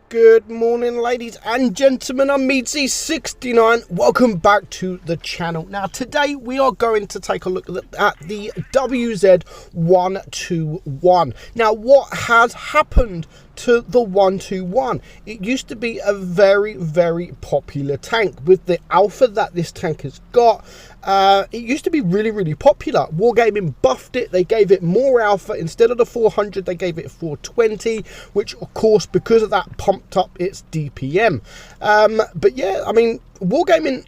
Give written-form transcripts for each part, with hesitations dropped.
Good morning, ladies and gentlemen. I'm meadsyreplays. Welcome back to the channel. Now, today we are going to take a look at the WZ-121. Now, what has happened to the 121? It used to be a very, very popular tank. With the alpha that this tank has got, it used to be really, really popular. Wargaming buffed it. They gave it more alpha. Instead of the 400, they gave it 420, which, of course, because of that, pumped up its DPM. But yeah, I mean, Wargaming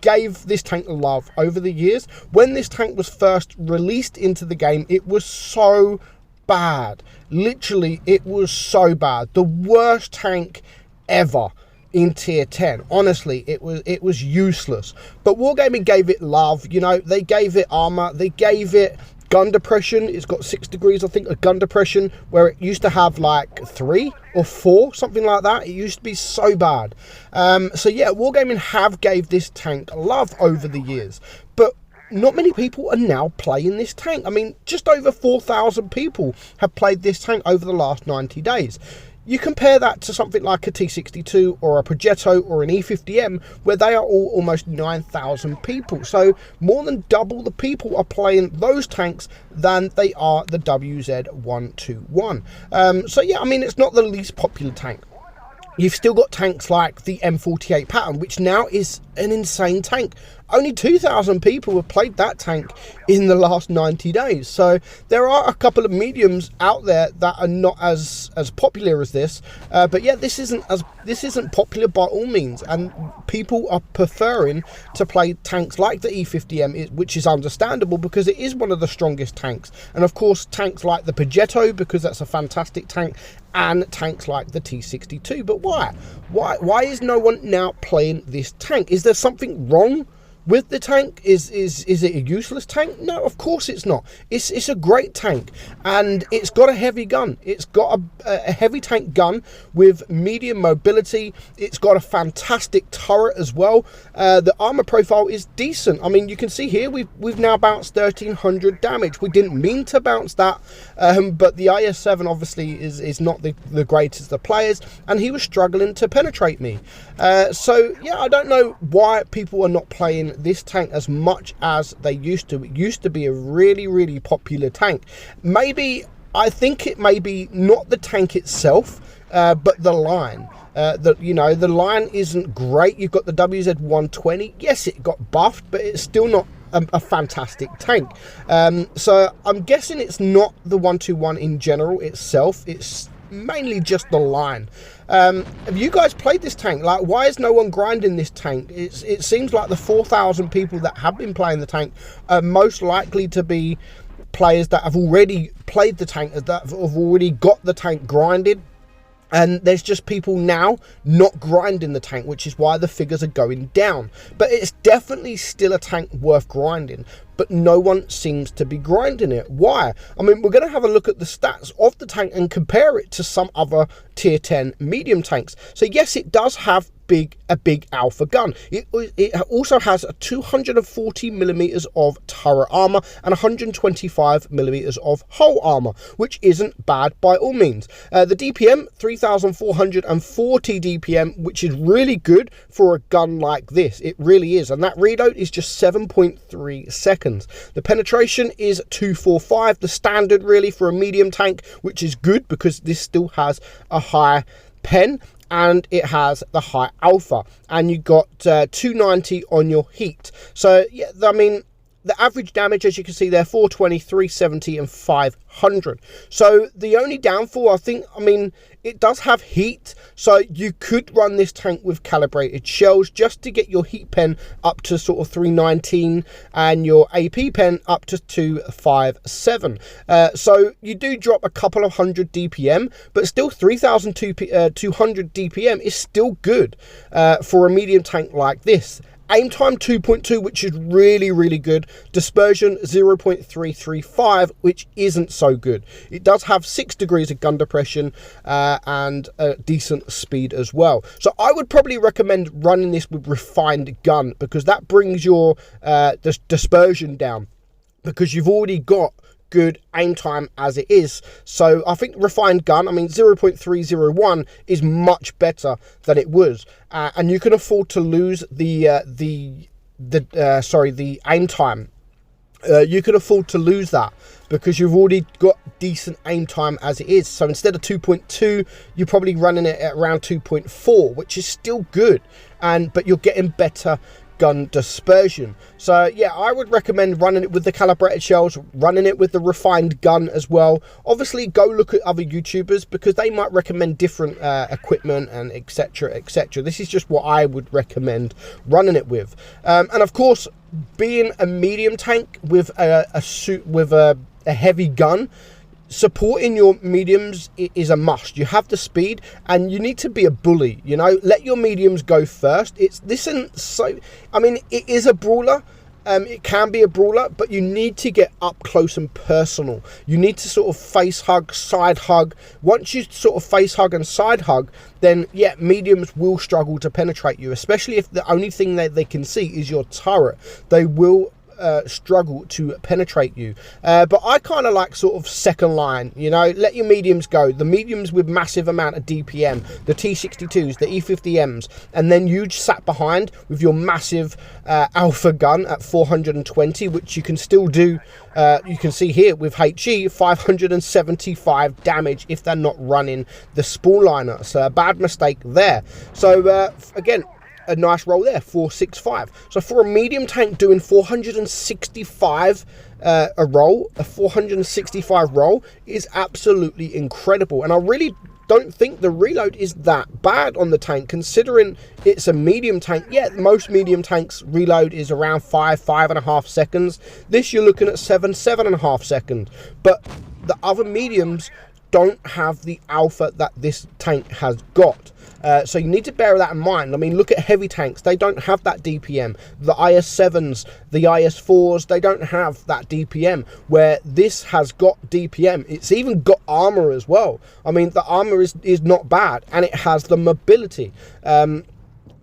gave this tank love over the years. When this tank was first released into the game, it was so bad. Literally, it was so bad. The worst tank ever in tier 10. Honestly, it was useless. But Wargaming gave it love. You know, they gave it armor, they gave it gun depression. It's got 6 degrees, I think, of gun depression, where it used to have like 3 or 4, something like that. It used to be so bad. So yeah, Wargaming gave this tank love over the years, but not many people are now playing this tank. I mean, just over 4,000 people have played this tank over the last 90 days. You compare that to something like a T62 or a Progetto or an E50M, where they are all almost 9,000 people. So more than double the people are playing those tanks than they are the WZ-121. So yeah, I mean, it's not the least popular tank. You've still got tanks like the M48 pattern, which now is an insane tank. Only 2,000 people have played that tank in the last 90 days. So there are a couple of mediums out there that are not as popular as this. But yeah, this isn't popular by all means, and people are preferring to play tanks like the E50M, which is understandable because it is one of the strongest tanks. And of course, tanks like the Progetto, because that's a fantastic tank, and tanks like the T62. But why? Why is no one now playing this tank? Is there something wrong with the tank? Is it a useless tank? No, of course it's not. It's a great tank, and it's got a heavy gun. It's got a heavy tank gun with medium mobility. It's got a fantastic turret as well. The armor profile is decent. I mean, you can see here we've now bounced 1,300 damage. We didn't mean to bounce that, but the IS-7 obviously is not the greatest of players, and he was struggling to penetrate me. So yeah, I don't know why people are not playing this tank as much as they used to. It used to be a really, really popular tank. I think it may be not the tank itself, but the line. The line isn't great. You've got the WZ-120. Yes, it got buffed, but it's still not a fantastic tank. So I'm guessing it's not the 121 in general itself. It's mainly just the line. Have you guys played this tank? Like, why is no one grinding this tank? It seems like the 4,000 people that have been playing the tank are most likely to be players that have already played the tank, that have already got the tank grinded. And there's just people now not grinding the tank, which is why the figures are going down. But it's definitely still a tank worth grinding, but no one seems to be grinding it. Why? I mean, we're going to have a look at the stats of the tank and compare it to some other tier 10 medium tanks. So yes, it does have a big alpha gun. It also has a 240 millimeters of turret armor and 125 millimeters of hull armor, which isn't bad by all means. The DPM, 3,440 DPM, which is really good for a gun like this. It really is. And that reload is just 7.3 seconds. The penetration is 245, the standard really for a medium tank, which is good because this still has a high pen and it has the high alpha, and you got 290 on your heat. So yeah, I mean, the average damage, as you can see there, 420, 370 and 500. So the only downfall, I mean, it does have heat, so you could run this tank with calibrated shells just to get your heat pen up to sort of 319 and your AP pen up to 257. So you do drop a couple of hundred DPM, but still 3,200 DPM is still good for a medium tank like this. Aim time 2.2, which is really, really good. Dispersion 0.335, which isn't so good. It does have 6 degrees of gun depression and a decent speed as well. So I would probably recommend running this with refined gun, because that brings your dispersion down, because you've already got good aim time as it is. So I think refined gun, I mean 0.301 is much better than it was, and you can afford to lose the aim time. You can afford to lose that because you've already got decent aim time as it is. So instead of 2.2, you're probably running it at around 2.4, which is still good, but you're getting better gun dispersion. So yeah, I would recommend running it with the calibrated shells, running it with the refined gun as well. Obviously go look at other YouTubers because they might recommend different equipment and etc. This is just what I would recommend running it with. And of course, being a medium tank with a heavy gun, supporting your mediums is a must. You have the speed and you need to be a bully, you know. Let your mediums go first. It is a brawler. It can be a brawler, but you need to get up close and personal. You need to sort of face hug, side hug. Once you sort of face hug and side hug, then yeah, mediums will struggle to penetrate you, especially if the only thing that they can see is your turret. They will struggle to penetrate you, but I kind of like sort of second line, you know. Let your mediums go, the mediums with massive amount of DPM, the T62s, the E50Ms, and then you sat behind with your massive alpha gun at 420, which you can still do. You can see here with HE 575 damage if they're not running the spool liner, so a bad mistake there. So again, a nice roll there, 465. So for a medium tank doing 465 a 465 roll is absolutely incredible. And I really don't think the reload is that bad on the tank, considering it's a medium tank. Yeah, most medium tanks reload is around 5.5 seconds. This you're looking at 7.5 seconds. But the other mediums don't have the alpha that this tank has got. So you need to bear that in mind. I mean, look at heavy tanks. They don't have that DPM. The IS-7s, the IS-4s, they don't have that DPM, where this has got DPM. It's even got armor as well. I mean, the armor is not bad, and it has the mobility. So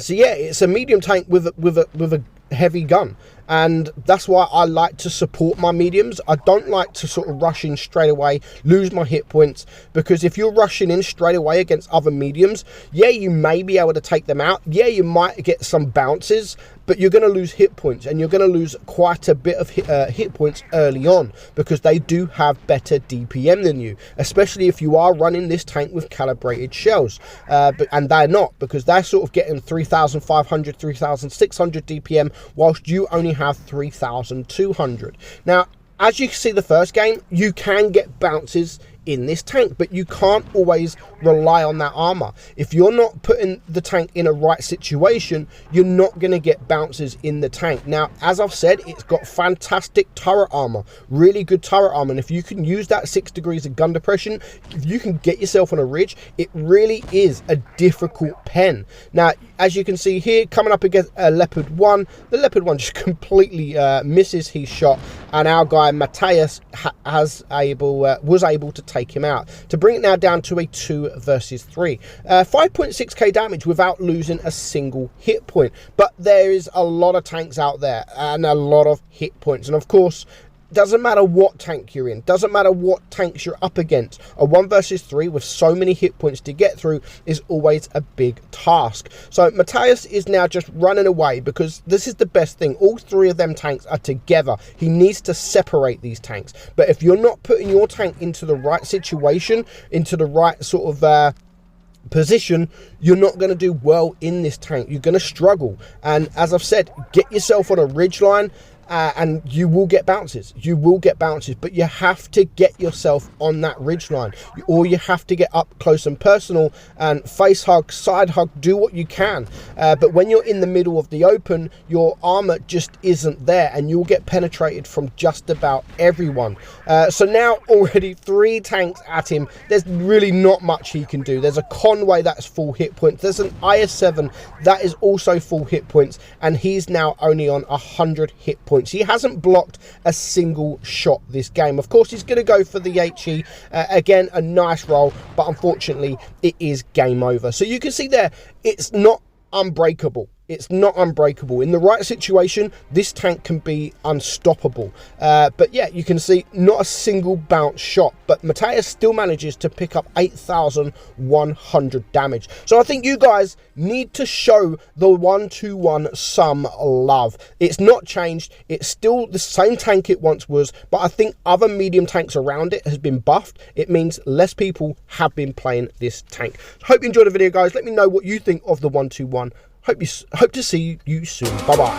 yeah, it's a medium tank with a heavy gun, and that's why I like to support my mediums. I don't like to sort of rush in straight away, lose my hit points, because if you're rushing in straight away against other mediums, yeah, you may be able to take them out, yeah, you might get some bounces, but you're going to lose hit points, and you're going to lose quite a bit of hit points early on, because they do have better DPM than you, especially if you are running this tank with calibrated shells. And they're not, because they're sort of getting 3,500, 3,600 DPM, whilst you only have 3,200. Now, as you can see the first game, you can get bounces in this tank, but you can't always rely on that armor. If you're not putting the tank in a right situation, you're not going to get bounces in the tank. Now, as I've said, it's got fantastic turret armor, really good turret armor, and if you can use that 6 degrees of gun depression, if you can get yourself on a ridge, it really is a difficult pen. Now, as you can see here, coming up against a Leopard 1, the Leopard 1 just completely misses his shot, and our guy Matthias was able to take him out to bring it now down to a 2 versus 3. 5.6k damage without losing a single hit point. But there is a lot of tanks out there and a lot of hit points, and of course, doesn't matter what tank you're in, doesn't matter what tanks you're up against, a 1 versus 3 with so many hit points to get through is always a big task. So Matthias is now just running away, because this is the best thing. All 3 of them tanks are together. He needs to separate these tanks. But if you're not putting your tank into the right situation, into the right sort of position, you're not going to do well in this tank. You're going to struggle. And as I've said, get yourself on a ridge line, and you will get bounces. You will get bounces, but you have to get yourself on that ridge line, or you have to get up close and personal and face hug, side hug, do what you can. But when you're in the middle of the open, your armor just isn't there, and you'll get penetrated from just about everyone. So now already 3 tanks at him. There's really not much he can do. There's a Conway that's full hit points. There's an IS-7 that is also full hit points, and he's now only on 100 hit points. He hasn't blocked a single shot this game. Of course, he's going to go for the HE. Again, a nice roll, but unfortunately, it is game over. So you can see there, it's not unbreakable. It's not unbreakable. In the right situation, this tank can be unstoppable. But yeah, you can see not a single bounce shot, but Mateus still manages to pick up 8,100 damage. So I think you guys need to show the 121 some love. It's not changed. It's still the same tank it once was, but I think other medium tanks around it has been buffed. It means less people have been playing this tank. Hope you enjoyed the video, guys. Let me know what you think of the 121. Hope to see you soon. Bye bye.